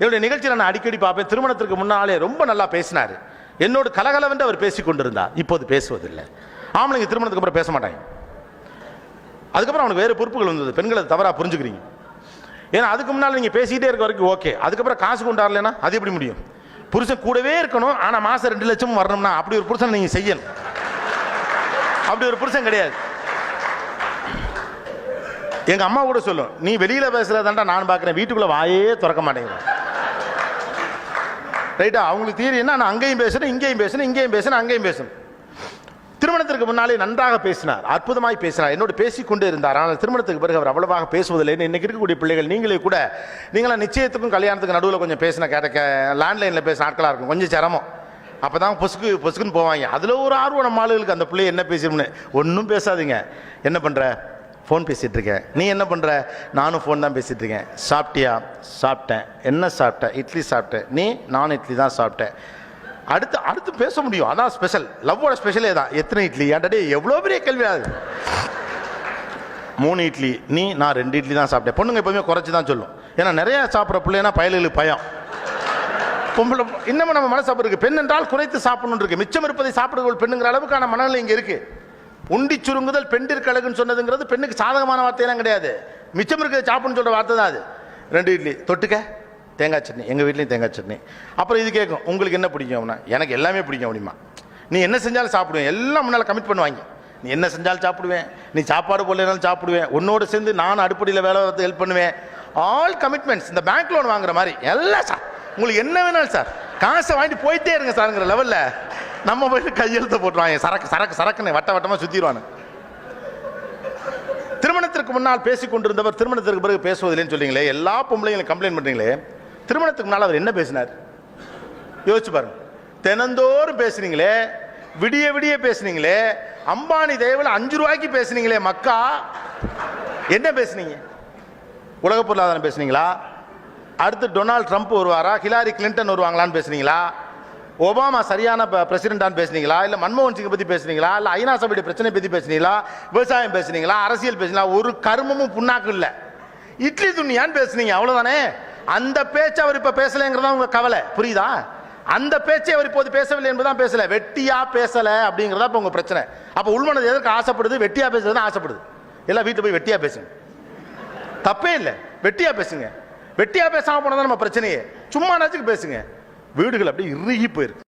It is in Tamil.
என்னுடைய நிகழ்ச்சியில் நான் அடிக்கடி பார்ப்பேன். திருமணத்திற்கு முன்னாலே ரொம்ப நல்லா பேசினார். என்னோடு கலகலவென்று அவர் பேசிக் கொண்டிருந்தார். இப்போது பேசுவதில்லை. ஆம்பளைங்க திருமணத்துக்கு அப்புறம் பேச மாட்டாங்க. அதுக்கப்புறம் அவனுக்கு வேறு பொறுப்புகள் வந்தது. பெண்களை தவறாக புரிஞ்சுக்கிறீங்க. ஏன்னா அதுக்கு முன்னால் நீங்கள் பேசிக்கிட்டே இருக்க வரைக்கும் ஓகே. அதுக்கப்புறம் காசு கொண்டாடலைன்னா அது எப்படி முடியும்? புருஷன் கூடவே இருக்கணும், ஆனால் மாதம் 2 லட்சம் வரணும்னா அப்படி ஒரு புருஷன் நீங்கள் செய்யணும். அப்படி ஒரு புருஷன் கிடையாது. எங்க அம்மா கூட சொல்லும், நீ வெளியில பேசுறதாண்டா நான் பார்க்குறேன், வீட்டுக்குள்ள வாயே திறக்க மாட்டேங்கிறேன். ரைட்டா? அவங்களுக்கு தீரி என்ன, நான் அங்கேயும் பேசுறேன், இங்கேயும் பேசுறேன், இங்கேயும் பேசுறேன், அங்கேயும் பேசுறேன். திருமணத்திற்கு முன்னாலே நன்றாக பேசினார், அற்புதமாய் பேசினார், என்னோடு பேசிக்கொண்டே இருந்தார். ஆனால் திருமணத்துக்கு பிறகு அவர் அவ்வளவாக பேசுவதில்லை. இன்னைக்கு இருக்கக்கூடிய பிள்ளைகள், நீங்களே கூட, நீங்களாம் நிச்சயத்துக்கும் கல்யாணத்துக்கு நடுவில் கொஞ்சம் பேசின லேண்ட்லைனில் பேசின ஆட்களாக இருக்கும், கொஞ்சம் சிரமம். அப்போ தான் பொசுக்குன்னு போவாங்க. அதில் ஒரு ஆர்வம் நம்ம ஆளுகளுக்கு, அந்த பிள்ளைய என்ன பேசணும்னு. ஒன்றும் பேசாதீங்க. என்ன பண்ணுற? ஃபோன் பேசிகிட்டு இருக்கேன். நீ என்ன பண்ணுற? நானும் ஃபோன் தான் பேசிகிட்டு இருக்கேன். சாப்பிட்டியா? சாப்பிட்டேன். என்ன சாப்பிட்டேன்? இட்லி சாப்பிட்டேன். நீ? நானும் இட்லி தான் சாப்பிட்டேன். அடுத்து பேச முடியும். அதான் ஸ்பெஷல். லவ்வோட ஸ்பெஷலே தான். எத்தனை இட்லி? ஏன்டா எவ்வளோ பெரிய கேள்வி அது. 3 இட்லி. நீ? நான் 2 இட்லி தான் சாப்பிட்டேன். பொண்ணுங்க எப்போவுமே குறைச்சி தான் சொல்லும். ஏன்னா நிறையா சாப்பிட்ற பிள்ளைனா பயலுகளுக்கு பயம். பொம்பளை இன்னமும் நம்ம மனசாப்பு இருக்குது. பெண் என்றால் குறைத்து சாப்பிடணும் இருக்கு. மிச்சம் இருப்பதை சாப்பிடுவோம் பெண்ணுங்கிற அளவுக்கான மனநிலை இங்கே இருக்குது. உண்டி சுருங்குதல் பெண்டிற்கு அழகுன்னு சொன்னதுங்கிறது பெண்ணுக்கு சாதகமான வார்த்தையெல்லாம் கிடையாது. மிச்சம் இருக்கிறது சாப்பிட்னு சொல்கிற வார்த்தை தான் அது. 2 இட்லி தொட்டுக்க தேங்காய் சட்னி. எங்கள் வீட்லேயும் தேங்காய் சட்னி. அப்புறம் இது கேட்கும், உங்களுக்கு என்ன பிடிக்கும் அப்படின்னா, எனக்கு எல்லாமே பிடிக்கும் அப்படிமா. நீ என்ன செஞ்சாலும் சாப்பிடுவேன். எல்லாம் முன்னால் கமிட் பண்ணுவாங்க. நீ என்ன செஞ்சாலும் சாப்பிடுவேன், நீ சாப்பாடு போடலைனாலும் சாப்பிடுவேன், உன்னோடு சேர்ந்து நான் அடுப்படியில் வேலை பார்த்து ஹெல்ப் பண்ணுவேன். All commitments. இந்த பேங்க் லோன் வாங்குற மாதிரி எல்லாம் சார், உங்களுக்கு என்ன வேணாலும் சார், காசை வாங்கிட்டு போயிட்டே இருங்க சார்ங்கிற லெவலில் நம்ம போயிட்டு கையெழுத்து போட்டுருவாங்க. சரக்குன்னு வட்டமாக சுற்றிடுவானு. திருமணத்திற்கு முன்னால் பேசிக் கொண்டிருந்தவர் திருமணத்திற்கு பிறகு பேசுவதில்லைன்னு சொல்லிங்களே. எல்லா பொம்பளைங்களும் கம்ப்ளைண்ட் பண்ணுறீங்களே. திருமணத்துக்கு முன்னால் அவர் என்ன பேசினார் யோசிச்சு பாருங்க. தினந்தோறும் பேசுனீங்களே, விடிய விடிய பேசுனீங்களே, அம்பானி தயவில் 5 ரூபாய்க்கு பேசுனீங்களே. மக்கா என்ன பேசுனீங்க? உலக பொருளாதாரம் பேசுனீங்களா? அடுத்து டொனால்டு ட்ரம்ப் வருவாரா, ஹிலாரி கிளின்டன் வருவாங்களான்னு பேசுனீங்களா? ஒபாமா சரியான பிரசிடென்டான்னு பேசுனீங்களா? இல்லை மன்மோகன் சிங்கை பற்றி பேசுனீங்களா? இல்லை ஐநா சபையுடைய பிரச்சனை பற்றி பேசுனீங்களா? விவசாயம் பேசுனீங்களா? அரசியல் பேசுனீங்களா? ஒரு கருமமும் புண்ணாக்கு இல்லை. இட்லி துணியான்னு பேசுனீங்க, அவ்வளோதானே. அந்த பேச்சு அவர் இப்போ பேசலைங்கிறதா உங்க கவலை, புரியுதா? அந்த பேச்சை அவர் இப்போது பேசவில்லை என்பதுதான் பேசல, வெட்டியா பேசல அப்படிங்கிறதா இப்போ உங்க பிரச்சனை. அப்போ உள்மனது எதற்கு ஆசைப்படுது? வெட்டியா பேசுறது தான் ஆசைப்படுது. எல்லாம் வீட்டில் போய் வெட்டியா பேசுங்க, தப்பே இல்லை, வெட்டியா பேசுங்க. வெட்டியா பேசாம போனதான் நம்ம பிரச்சனையே. சும்மா நாச்சுக்கு பேசுங்க. வீடுகள் அப்படியே இறுகி போயிருக்கு.